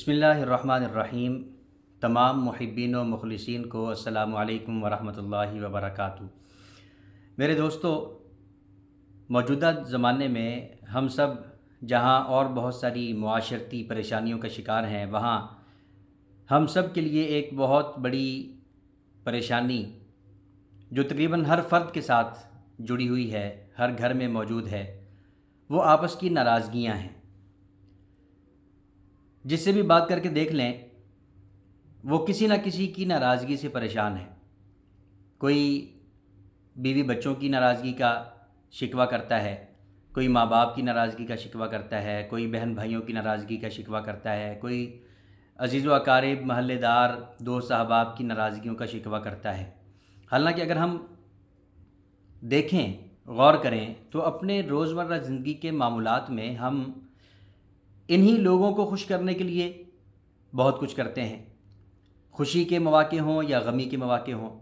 بسم اللہ الرحمن الرحیم۔ تمام محبین و مخلصین کو السلام علیکم ورحمۃ اللہ وبرکاتہ۔ میرے دوستو، موجودہ زمانے میں ہم سب جہاں اور بہت ساری معاشرتی پریشانیوں کا شکار ہیں، وہاں ہم سب کے لیے ایک بہت بڑی پریشانی جو تقریباً ہر فرد کے ساتھ جڑی ہوئی ہے، ہر گھر میں موجود ہے، وہ آپس کی ناراضگیاں ہیں۔ جس سے بھی بات کر کے دیکھ لیں، وہ کسی نہ کسی کی ناراضگی سے پریشان ہے۔ کوئی بیوی بچوں کی ناراضگی کا شکوہ کرتا ہے، کوئی ماں باپ کی ناراضگی کا شکوہ کرتا ہے، کوئی بہن بھائیوں کی ناراضگی کا شکوہ کرتا ہے، کوئی عزیز و اقارب، محلے دار، دوست احباب کی ناراضگیوں کا شکوہ کرتا ہے۔ حالانکہ اگر ہم دیکھیں، غور کریں تو اپنے روزمرہ زندگی کے معمولات میں ہم انہی لوگوں کو خوش کرنے کے لیے بہت کچھ کرتے ہیں۔ خوشی کے مواقع ہوں یا غمی کے مواقع ہوں،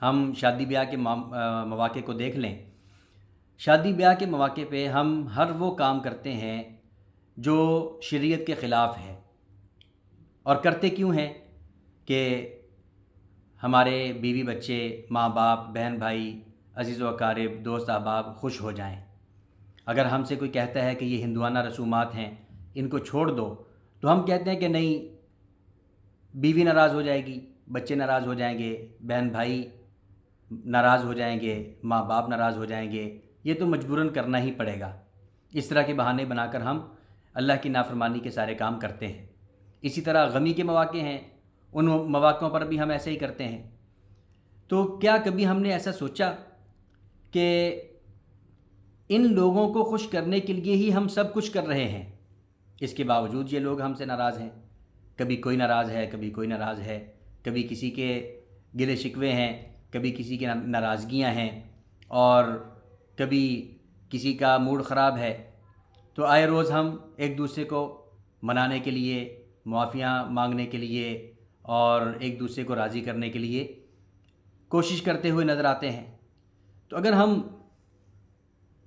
ہم شادی بیاہ کے مواقع کو دیکھ لیں۔ شادی بیاہ کے مواقع پہ ہم ہر وہ کام کرتے ہیں جو شریعت کے خلاف ہے، اور کرتے کیوں ہیں؟ کہ ہمارے بیوی بچے، ماں باپ، بہن بھائی، عزیز و اقارب، دوست احباب خوش ہو جائیں۔ اگر ہم سے کوئی کہتا ہے کہ یہ ہندوانہ رسومات ہیں، ان کو چھوڑ دو، تو ہم کہتے ہیں کہ نہیں، بیوی ناراض ہو جائے گی، بچے ناراض ہو جائیں گے، بہن بھائی ناراض ہو جائیں گے، ماں باپ ناراض ہو جائیں گے، یہ تو مجبوراً کرنا ہی پڑے گا۔ اس طرح کے بہانے بنا کر ہم اللہ کی نافرمانی کے سارے کام کرتے ہیں۔ اسی طرح غمی کے مواقع ہیں، ان مواقعوں پر بھی ہم ایسے ہی کرتے ہیں۔ تو کیا کبھی ہم نے ایسا سوچا کہ ان لوگوں کو خوش کرنے کے لیے ہی ہم سب کچھ کر رہے ہیں، اس کے باوجود یہ لوگ ہم سے ناراض ہیں؟ کبھی کوئی ناراض ہے، کبھی کوئی ناراض ہے، کبھی کسی کے گلے شکوے ہیں، کبھی کسی کی ناراضگیاں ہیں، اور کبھی کسی کا موڈ خراب ہے۔ تو آئے روز ہم ایک دوسرے کو منانے کے لیے، معافیاں مانگنے کے لیے، اور ایک دوسرے کو راضی کرنے کے لیے کوشش کرتے ہوئے نظر آتے ہیں۔ تو اگر ہم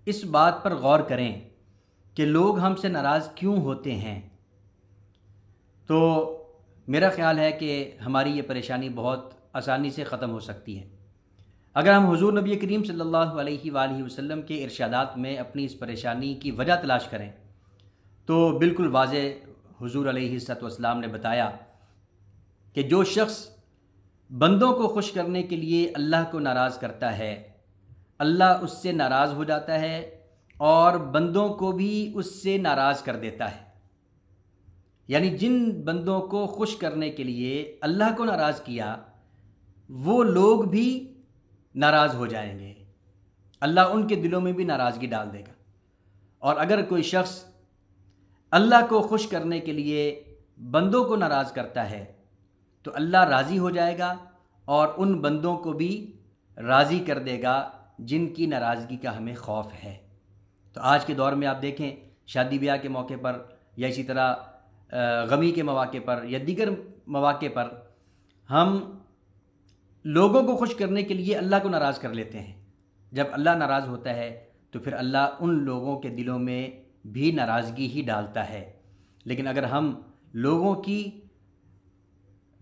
اس بات پر غور کریں کہ لوگ ہم سے ناراض کیوں ہوتے ہیں، تو میرا خیال ہے کہ ہماری یہ پریشانی بہت آسانی سے ختم ہو سکتی ہے۔ اگر ہم حضور نبی کریم صلی اللہ علیہ وآلہ وسلم کے ارشادات میں اپنی اس پریشانی کی وجہ تلاش کریں تو بالکل واضح حضور علیہ الصلوۃ والسلام نے بتایا کہ جو شخص بندوں کو خوش کرنے کے لیے اللہ کو ناراض کرتا ہے، اللہ اس سے ناراض ہو جاتا ہے اور بندوں کو بھی اس سے ناراض کر دیتا ہے۔ یعنی جن بندوں کو خوش کرنے کے لیے اللہ کو ناراض کیا، وہ لوگ بھی ناراض ہو جائیں گے، اللہ ان کے دلوں میں بھی ناراضگی ڈال دے گا۔ اور اگر کوئی شخص اللہ کو خوش کرنے کے لیے بندوں کو ناراض کرتا ہے تو اللہ راضی ہو جائے گا اور ان بندوں کو بھی راضی کر دے گا جن کی ناراضگی کا ہمیں خوف ہے۔ تو آج کے دور میں آپ دیکھیں، شادی بیاہ کے موقع پر یا اسی طرح غمی کے مواقع پر یا دیگر مواقع پر ہم لوگوں کو خوش کرنے کے لیے اللہ کو ناراض کر لیتے ہیں۔ جب اللہ ناراض ہوتا ہے تو پھر اللہ ان لوگوں کے دلوں میں بھی ناراضگی ہی ڈالتا ہے۔ لیکن اگر ہم لوگوں کی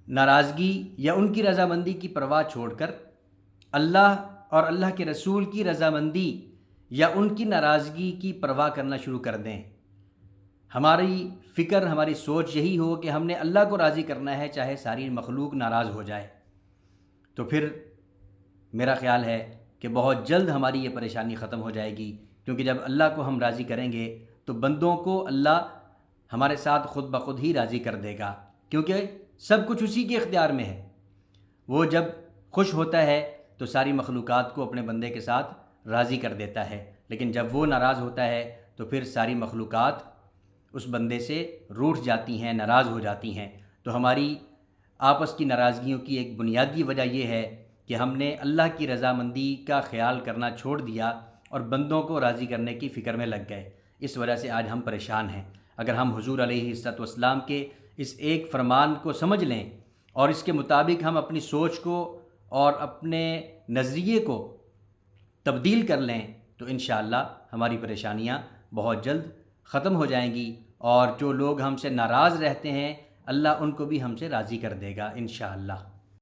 ناراضگی یا ان کی رضامندی کی پرواہ چھوڑ کر اللہ اور اللہ کے رسول کی رضامندی یا ان کی ناراضگی کی پرواہ کرنا شروع کر دیں، ہماری فکر، ہماری سوچ یہی ہو کہ ہم نے اللہ کو راضی کرنا ہے چاہے ساری مخلوق ناراض ہو جائے، تو پھر میرا خیال ہے کہ بہت جلد ہماری یہ پریشانی ختم ہو جائے گی۔ کیونکہ جب اللہ کو ہم راضی کریں گے تو بندوں کو اللہ ہمارے ساتھ خود بخود ہی راضی کر دے گا، کیونکہ سب کچھ اسی کے اختیار میں ہے۔ وہ جب خوش ہوتا ہے تو ساری مخلوقات کو اپنے بندے کے ساتھ راضی کر دیتا ہے، لیکن جب وہ ناراض ہوتا ہے تو پھر ساری مخلوقات اس بندے سے روٹھ جاتی ہیں، ناراض ہو جاتی ہیں۔ تو ہماری آپس کی ناراضگیوں کی ایک بنیادی وجہ یہ ہے کہ ہم نے اللہ کی رضامندی کا خیال کرنا چھوڑ دیا اور بندوں کو راضی کرنے کی فکر میں لگ گئے۔ اس وجہ سے آج ہم پریشان ہیں۔ اگر ہم حضور علیہ الصلوۃ والسلام کے اس ایک فرمان کو سمجھ لیں اور اس کے مطابق ہم اپنی سوچ کو اور اپنے نظریے کو تبدیل کر لیں تو انشاءاللہ ہماری پریشانیاں بہت جلد ختم ہو جائیں گی، اور جو لوگ ہم سے ناراض رہتے ہیں اللہ ان کو بھی ہم سے راضی کر دے گا انشاءاللہ۔